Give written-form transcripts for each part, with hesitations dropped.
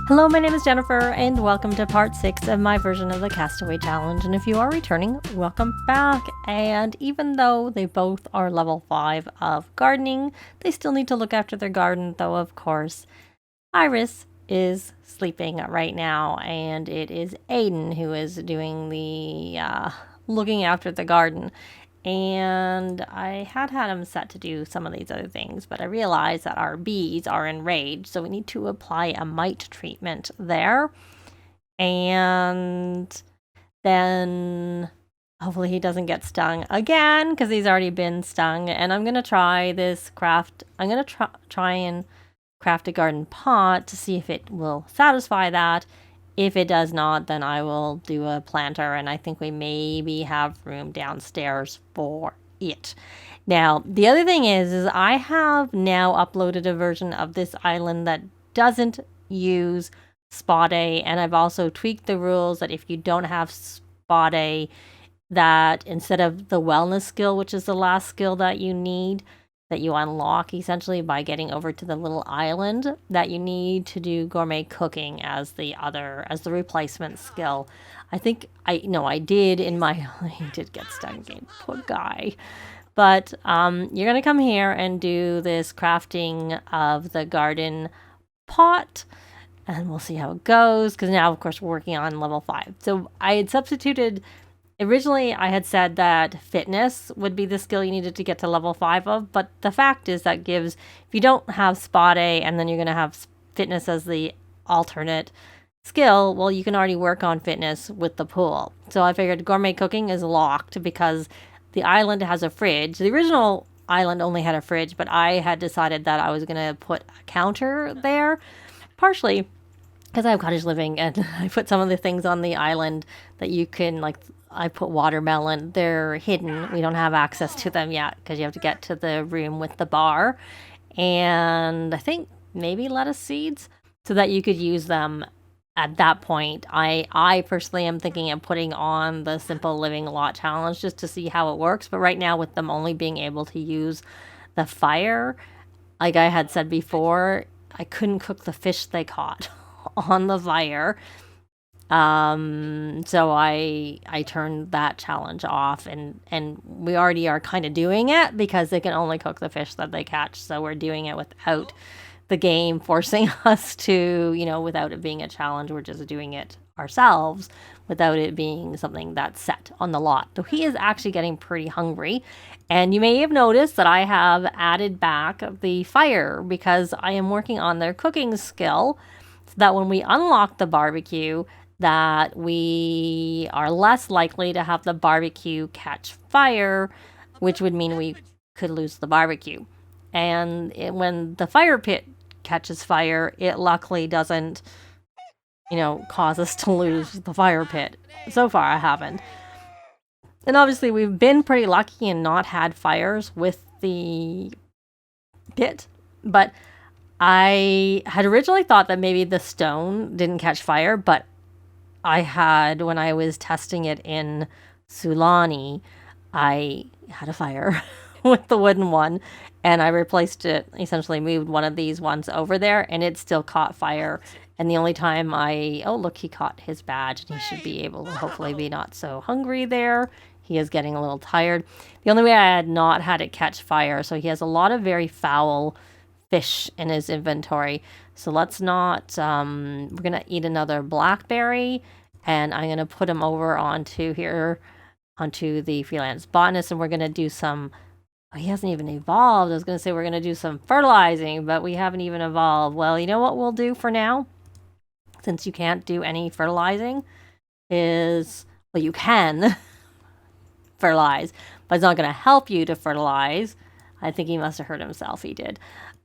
Hello, my name is Jennifer, and welcome to part 6 of my version of the Castaway challenge. And if you are returning, welcome back. And even though they both are level 5 of gardening, they still need to look after their garden, though of course Iris is sleeping right now, and it is Aiden who is doing the looking after the garden. And I had him set to do some of these other things, but I realized that our bees are enraged, so we need to apply a mite treatment there. And then hopefully he doesn't get stung again, because he's already been stung. And I'm going to try this craft. I'm going to try and craft a garden pot to see if it will satisfy that. If it does not, then I will do a planter, and I think we maybe have room downstairs for it. Now, the other thing is I have now uploaded a version of this island that doesn't use spot A, and I've also tweaked the rules that if you don't have spot A, that instead of the wellness skill, which is the last skill that you need, that you unlock essentially by getting over to the little island, that you need to do gourmet cooking as the replacement skill. I think I did in my he did get stung again, poor guy. But you're gonna come here and do this crafting of the garden pot, and we'll see how it goes, because now of course we're working on level 5. So I had substituted. Originally, I had said that fitness would be the skill you needed to get to level 5 of, but the fact is that gives, if you don't have spot A and then you're going to have fitness as the alternate skill, well, you can already work on fitness with the pool. So I figured gourmet cooking is locked because the island has a fridge. The original island only had a fridge, but I had decided that I was going to put a counter there, partially because I have cottage living, and I put some of the things on the island that you can, like, I put watermelon. They're hidden. We don't have access to them yet because you have to get to the room with the bar. And I think maybe lettuce seeds so that you could use them at that point. I personally am thinking of putting on the Simple Living Lot Challenge just to see how it works. But right now, with them only being able to use the fire, like I had said before, I couldn't cook the fish they caught on the fire. So I turned that challenge off, and we already are kind of doing it because they can only cook the fish that they catch. So we're doing it without the game forcing us to, without it being a challenge. We're just doing it ourselves without it being something that's set on the lot. So he is actually getting pretty hungry. And you may have noticed that I have added back the fire because I am working on their cooking skill so that when we unlock the barbecue, that we are less likely to have the barbecue catch fire, which would mean we could lose the barbecue. And when the fire pit catches fire, it luckily doesn't, cause us to lose the fire pit. So far, I haven't. And obviously, we've been pretty lucky and not had fires with the pit, but I had originally thought that maybe the stone didn't catch fire, but I had, when I was testing it in Sulani, I had a fire with the wooden one, and I replaced it, essentially moved one of these ones over there, and it still caught fire. And the only time oh, look, he caught his badge, and he should be able to hopefully be not so hungry there. He is getting a little tired. The only way I had not had it catch fire, so he has a lot of very foul fish in his inventory. So let's not, we're going to eat another blackberry, and I'm going to put him over onto the freelance botanist, and we're going to do some, he hasn't even evolved. I was going to say we're going to do some fertilizing, but we haven't even evolved. Well, you know what we'll do for now? Since you can't do any fertilizing is, well, you can fertilize, but it's not going to help you to fertilize. I think he must have hurt himself. He did.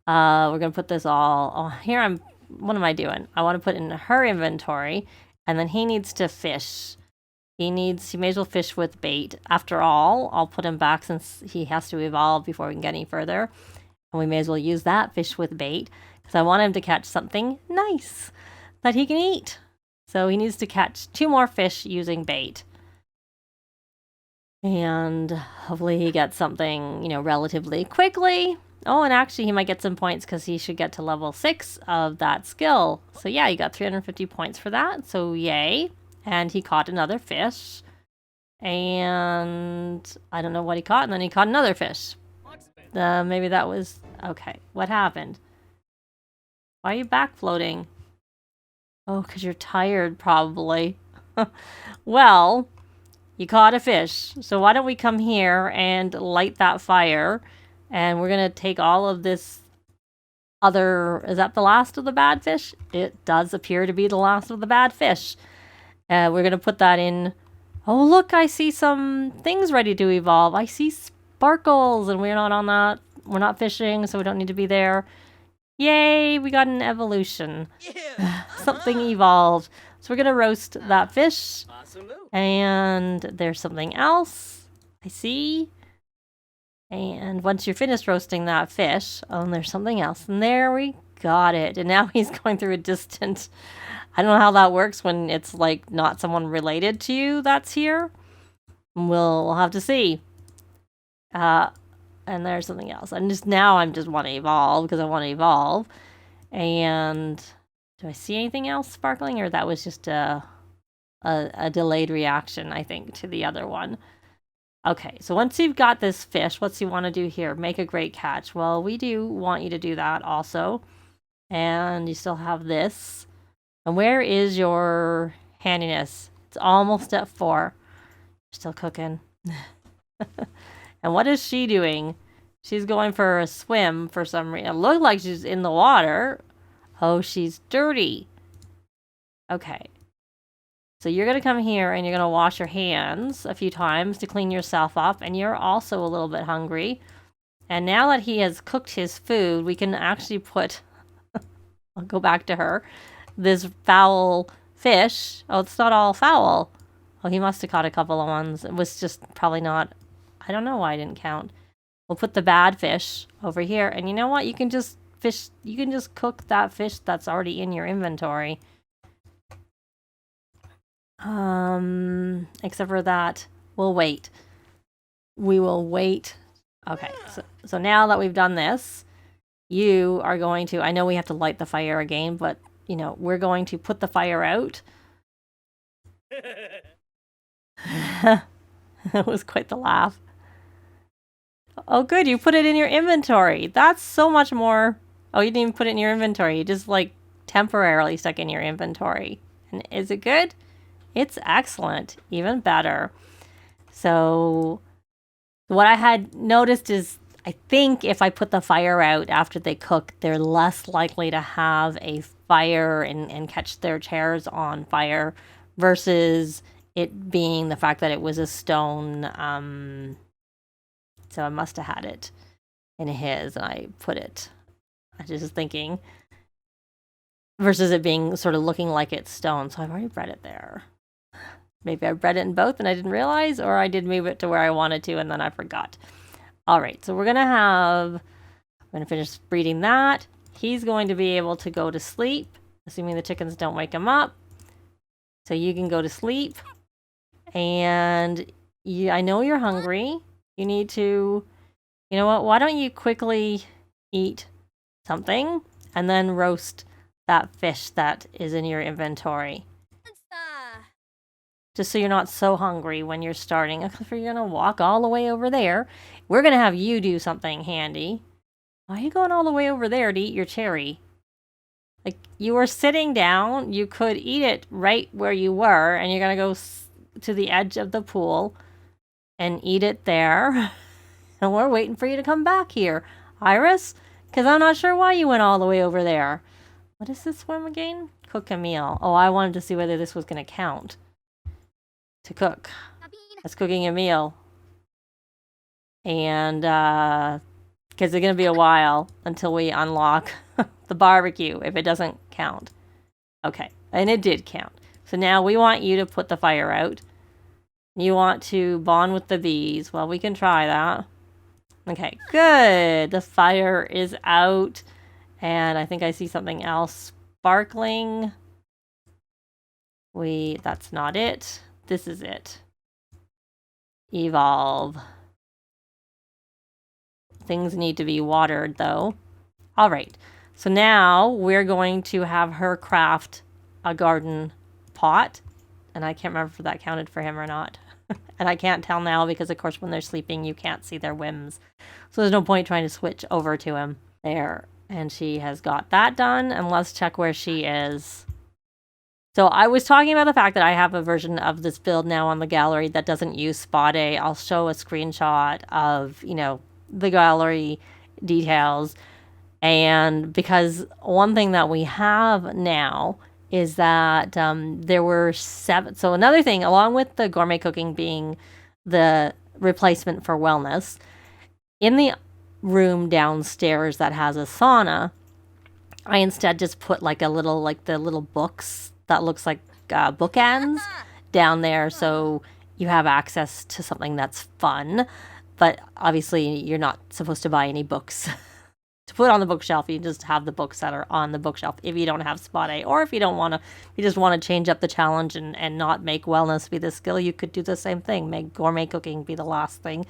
We're going to put this all here. What am I doing? I want to put in her inventory, and then he needs to fish. He may as well fish with bait. After all, I'll put him back since he has to evolve before we can get any further. And we may as well use that fish with bait because I want him to catch something nice that he can eat. So he needs to catch 2 more fish using bait. And hopefully he gets something, relatively quickly. Oh, and actually he might get some points because he should get to level 6 of that skill. So yeah, you got 350 points for that. So yay. And he caught another fish. And I don't know what he caught. And then he caught another fish. Maybe that was... Okay, what happened? Why are you back floating? Oh, because you're tired, probably. Well, you caught a fish. So why don't we come here and light that fire? And we're going to take all of this other... Is that the last of the bad fish? It does appear to be the last of the bad fish. We're going to put that in... Oh, look, I see some things ready to evolve. I see sparkles, and we're not on that. We're not fishing, so we don't need to be there. Yay, we got an evolution. Yeah. Something evolved. So we're going to roast that fish. Awesome. And there's something else I see. And once you're finished roasting that fish, oh, and there's something else. And there we got it. And now he's going through a distant... I don't know how that works when it's like not someone related to you that's here. We'll have to see. And there's something else. And just now I'm just want to evolve because I want to evolve. And do I see anything else sparkling, or that was just a delayed reaction, I think, to the other one. Okay, so once you've got this fish, what's you want to do here? Make a great catch. Well, we do want you to do that also. And you still have this. And where is your handiness? It's almost at 4. Still cooking. And what is she doing? She's going for a swim for some reason. It looked like she's in the water. Oh, she's dirty. Okay. So you're going to come here and you're going to wash your hands a few times to clean yourself up. And you're also a little bit hungry. And now that he has cooked his food, we can actually put... I'll go back to her. This foul fish. Oh, it's not all foul. Oh, he must have caught a couple of ones. It was just probably not... I don't know why I didn't count. We'll put the bad fish over here. And you know what? You can just fish... You can just cook that fish that's already in your inventory. Except for that, we'll wait. We will wait. Okay, so now that we've done this, you are going to... I know we have to light the fire again, but... You know, we're going to put the fire out. That was quite the laugh. Oh, good. You put it in your inventory. That's so much more. Oh, you didn't even put it in your inventory. You just, like, temporarily stuck in your inventory. And is it good? It's excellent. Even better. So, what I had noticed is, I think if I put the fire out after they cook, they're less likely to have a fire and catch their chairs on fire versus it being the fact that it was a stone. So I must have had it in his and I put it. I was just thinking versus it being sort of looking like it's stone. So I've already bred it there. Maybe I bred it in both and I didn't realize, or I did move it to where I wanted to and then I forgot. All right, so we're going to finish breeding that. He's going to be able to go to sleep, assuming the chickens don't wake him up. So you can go to sleep. And I know you're hungry. You need to, you know what? Why don't you quickly eat something and then roast that fish that is in your inventory. Just so you're not so hungry when you're starting. If you're going to walk all the way over there, we're going to have you do something handy. Why are you going all the way over there to eat your cherry? Like, you were sitting down. You could eat it right where you were, and you're going to go to the edge of the pool and eat it there. And we're waiting for you to come back here. Iris? Because I'm not sure why you went all the way over there. What is this swim again? Cook a meal. Oh, I wanted to see whether this was going to count. To cook. That's cooking a meal. And, because it's going to be a while until we unlock the barbecue if it doesn't count. Okay, and it did count. So now we want you to put the fire out. You want to bond with the bees. Well, we can try that. Okay, good. The fire is out. And I think I see something else sparkling. That's not it. This is it. Evolve. Things need to be watered though. All right. So now we're going to have her craft a garden pot. And I can't remember if that counted for him or not. And I can't tell now because, of course, when they're sleeping, you can't see their whims. So there's no point trying to switch over to him. There. And she has got that done. And let's check where she is. So I was talking about the fact that I have a version of this build now on the gallery that doesn't use spot A. I'll show a screenshot of, you know, the gallery details. And because one thing that we have now is that there were 7. So another thing, along with the gourmet cooking being the replacement for wellness, in the room downstairs that has a sauna, I instead just put like a little, like the little books that looks like bookends down there. So you have access to something that's fun. But obviously you're not supposed to buy any books to put on the bookshelf. You just have the books that are on the bookshelf if you don't have spot A, or if you don't want to, you just want to change up the challenge and not make wellness be the skill, you could do the same thing, make gourmet cooking be the last thing.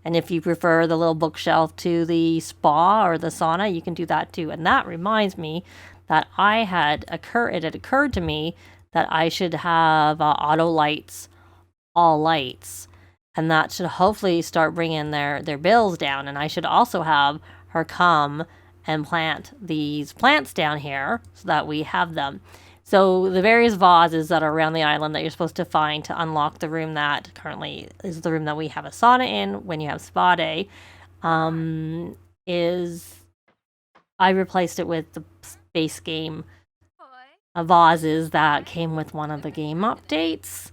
And if you prefer the little bookshelf to the spa or the sauna, you can do that too. And that reminds me that it had occurred to me that I should have auto lights, all lights, and that should hopefully start bringing their bills down. And I should also have her come and plant these plants down here so that we have them. So the various vases that are around the island that you're supposed to find to unlock the room that currently is the room that we have a sauna in when you have spot A, is I replaced it with the base game vases that came with one of the game updates.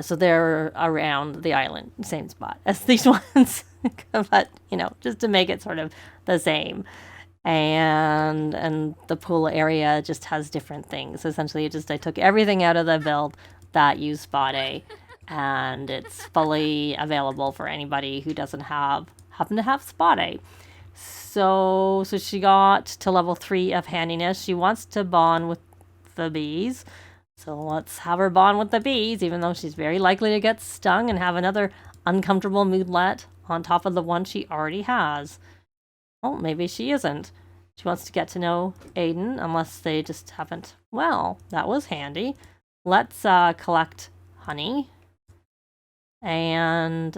So they're around the island, same spot as these ones, but you know, just to make it sort of the same. And the pool area just has different things. Essentially, I took everything out of the build that used spot A, and it's fully available for anybody who doesn't happen to have spot A. So she got to level 3 of handiness. She wants to bond with the bees. So let's have her bond with the bees, even though she's very likely to get stung and have another uncomfortable moodlet on top of the one she already has. Oh, maybe she isn't. She wants to get to know Aiden, unless they just haven't. Well, that was handy. Let's collect honey. And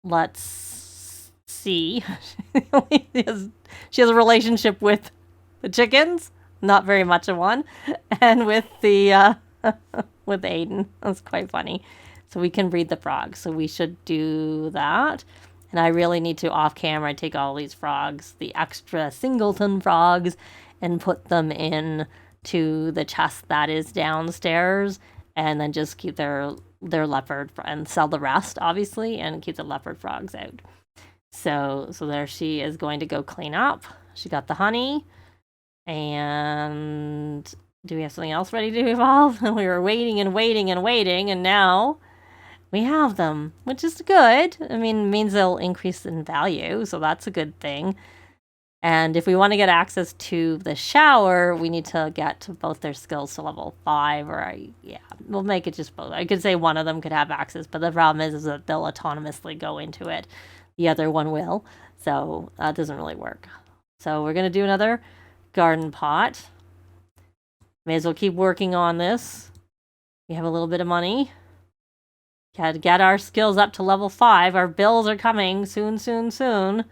let's see. She has a relationship with the chickens. Not very much of one. And with the with Aiden. That's quite funny. So we can breed the frogs. So we should do that. And I really need to, off camera, take all these frogs, the extra singleton frogs, and put them in to the chest that is downstairs, and then just keep their leopard and sell the rest, obviously, and keep the leopard frogs out. So there she is going to go clean up. She got the honey, and do we have something else ready to evolve? We were waiting and waiting and waiting, and now we have them, which is good. I mean, it means they'll increase in value, so that's a good thing. And if we want to get access to the shower, we need to get both their skills to level 5, or we'll make it just both. I could say one of them could have access, but the problem is that they'll autonomously go into it. The other one will, so that doesn't really work. So we're going to do another garden pot. May as well keep working on this. We have a little bit of money. Got to get our skills up to level 5. Our bills are coming soon, soon, soon.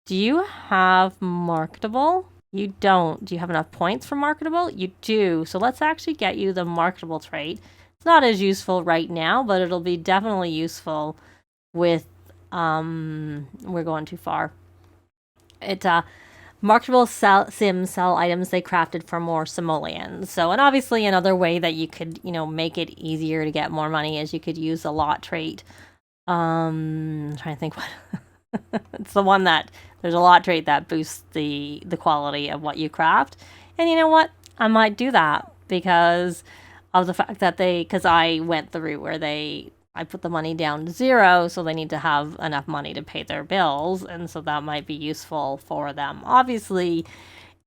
Do you have marketable? You don't. Do you have enough points for marketable? You do. So let's actually get you the marketable trait. It's not as useful right now, but it'll be definitely useful with, we're going too far. It's marketable sim sell items they crafted for more simoleons. So, and obviously another way that you could, make it easier to get more money is you could use a lot trait. I'm trying to think what it's the one that there's a lot trait that boosts the quality of what you craft. And you know what? I might do that because of the fact that because I went the route where I put the money down to 0, so they need to have enough money to pay their bills, and so that might be useful for them. Obviously,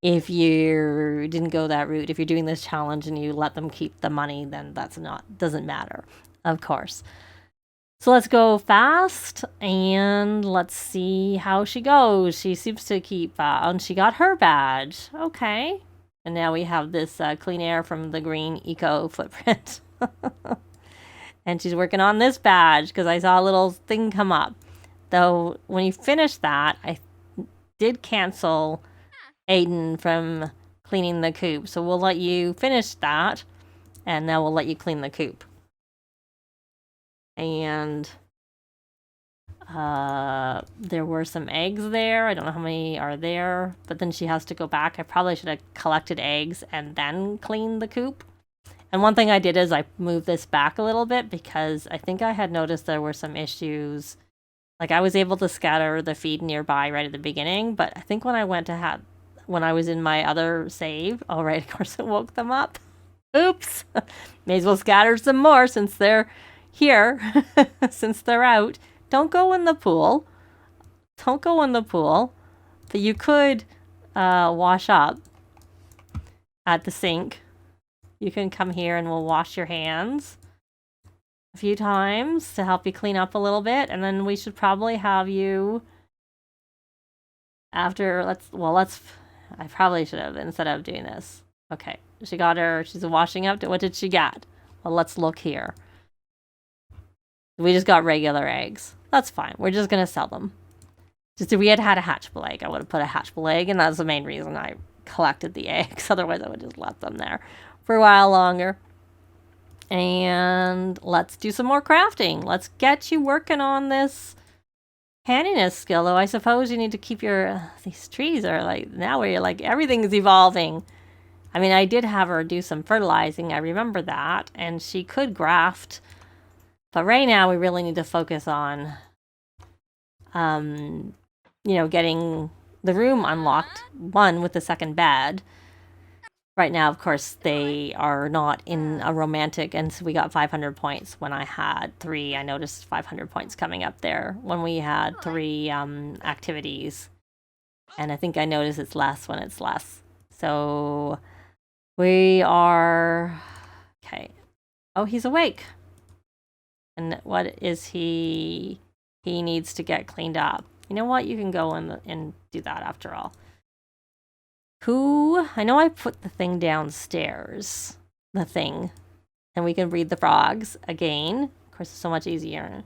if you didn't go that route, if you're doing this challenge and you let them keep the money, then doesn't matter, of course. So let's go fast and let's see how she goes. She seems to keep, and she got her badge. Okay. And now we have this clean air from the green eco footprint. And she's working on this badge because I saw a little thing come up. Though when you finish that, I did cancel Aiden from cleaning the coop. So we'll let you finish that, and then we'll let you clean the coop. And there were some eggs there. I don't know how many are there, but then she has to go back. I probably should have collected eggs and then cleaned the coop. And one thing I did is I moved this back a little bit because I think I had noticed there were some issues. Like I was able to scatter the feed nearby right at the beginning, but I think when I went to when I was in my other save, oh right, of course it woke them up. Oops. May as well scatter some more since they're here, since they're out. Don't go in the pool. Don't go in the pool. But you could wash up at the sink. You can come here and we'll wash your hands a few times to help you clean up a little bit. And then we should probably have you after, I probably should have instead of doing this. Okay, she's washing up. What did she get? Well, let's look here. We just got regular eggs. That's fine. We're just going to sell them. Just if we had a hatchable egg, I would have put a hatchable egg, and that's the main reason I collected the eggs. Otherwise, I would just let them there for a while longer. And let's do some more crafting. Let's get you working on this handiness skill, though I suppose you need to keep these trees are like, now where you're like, everything's evolving. I mean, I did have her do some fertilizing. I remember that, and she could graft. But right now, we really need to focus on, getting the room unlocked. One, with the second bed. Right now, of course, they are not in a romantic, and so we got 500 points when I had 3. I noticed 500 points coming up there when we had 3 activities. And I think I noticed it's less when it's less. So we are... Okay. Oh, he's awake. And what is he? He needs to get cleaned up. You know what? You can go and do that after all. I know I put the thing downstairs. The thing. And we can breed the frogs again. Of course, it's so much easier.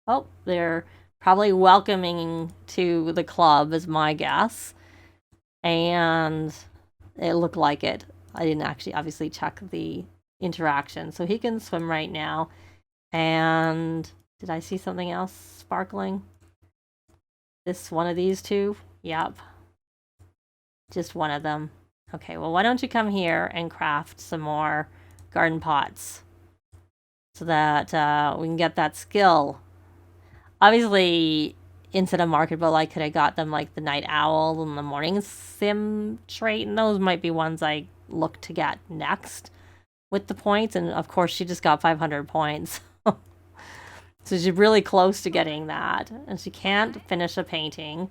Oh, they're probably welcoming to the club is my guess. And it looked like it. I didn't actually obviously check the interaction. So he can swim right now. And did I see something else sparkling? This one of these two? Yep. Just one of them. Okay, well, why don't you come here and craft some more garden pots so that we can get that skill. Obviously, instead of marketable, I could have got them like the night owl and the morning sim trait, and those might be ones I look to get next with the points. And of course, she just got 500 points. So she's really close to getting that. And she can't finish a painting.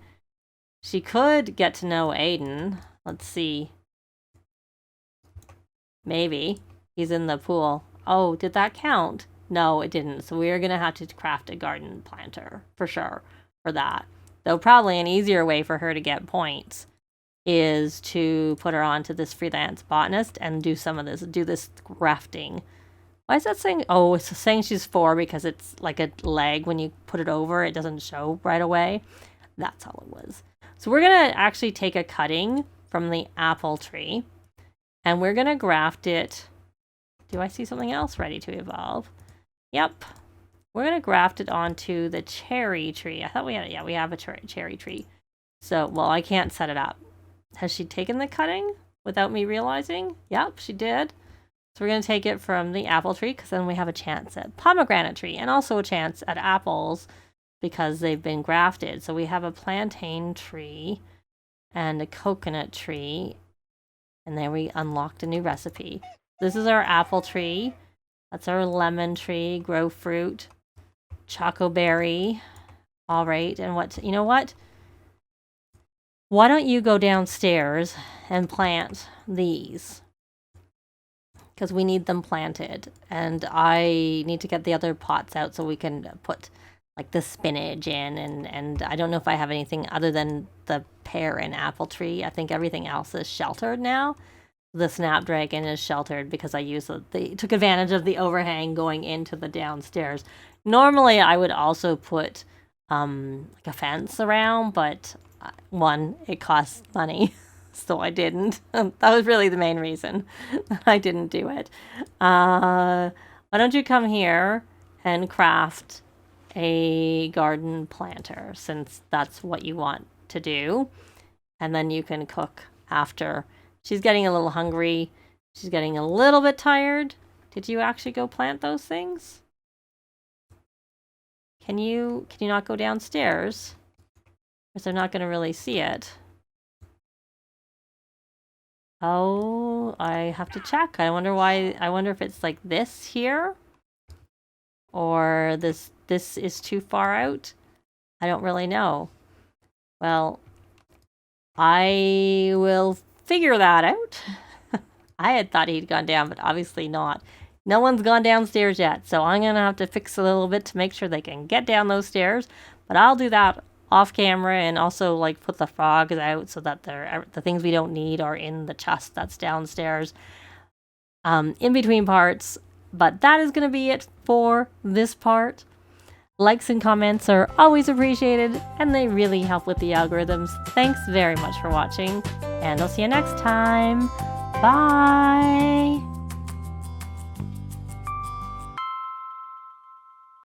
She could get to know Aiden. Let's see. Maybe. He's in the pool. Oh, did that count? No, it didn't. So we are going to have to craft a garden planter for sure for that. Though probably an easier way for her to get points is to put her onto this freelance botanist and do this grafting. Why is that saying? Oh, it's saying she's 4 because it's like a leg. When you put it over, it doesn't show right away. That's all it was. So we're going to actually take a cutting from the apple tree and we're going to graft it. Do I see something else ready to evolve? Yep. We're going to graft it onto the cherry tree. I thought we have a cherry tree. So, well, I can't set it up. Has she taken the cutting without me realizing? Yep, she did. So we're going to take it from the apple tree because then we have a chance at pomegranate tree and also a chance at apples because they've been grafted. So we have a plantain tree and a coconut tree. And then we unlocked a new recipe. This is our apple tree. That's our lemon tree, grow fruit, chocoberry. All right. And you know what? Why don't you go downstairs and plant these? because we need them planted, and I need to get the other pots out so we can put like the spinach in, and I don't know if I have anything other than the pear and apple tree. I think everything else is sheltered now. The snapdragon is sheltered because I took advantage of the overhang going into the downstairs. Normally I would also put like a fence around, but one, it costs money. So I didn't. That was really the main reason I didn't do it. Why don't you come here and craft a garden planter, since that's what you want to do. And then you can cook after. She's getting a little hungry. She's getting a little bit tired. Did you actually go plant those things? Can you not go downstairs? Because they're not going to really see it. Oh, I have to check. I wonder if it's like this here, or this is too far out. I don't really know. Well, I will figure that out. I had thought he'd gone down, but obviously not. No one's gone downstairs yet, so I'm gonna have to fix a little bit to make sure they can get down those stairs. But I'll do that off camera, and also like put the frogs out so that the things we don't need are in the chest that's downstairs, in between parts. But that is going to be it for this part. Likes and comments are always appreciated, and they really help with the algorithms. Thanks very much for watching, and I'll see you next time. Bye!